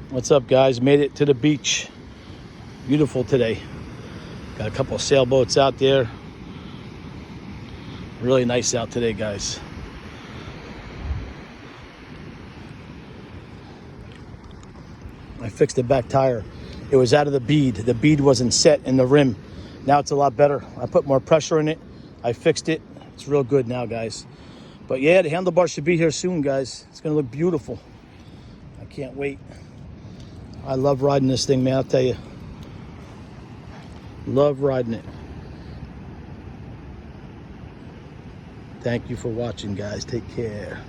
What's up, guys? Made it to the beach. Beautiful today. Got a couple of sailboats out there. Really nice out today, guys. I fixed the back tire. It was out of the bead. The bead wasn't set in the rim. Now it's a lot better. I put more pressure in it. I fixed it. It's real good now, guys. But yeah, the handlebars should be here soon, guys. It's gonna look beautiful. I can't wait. I love riding this thing, man, I'll tell you. Love riding it. Thank you for watching, guys. Take care.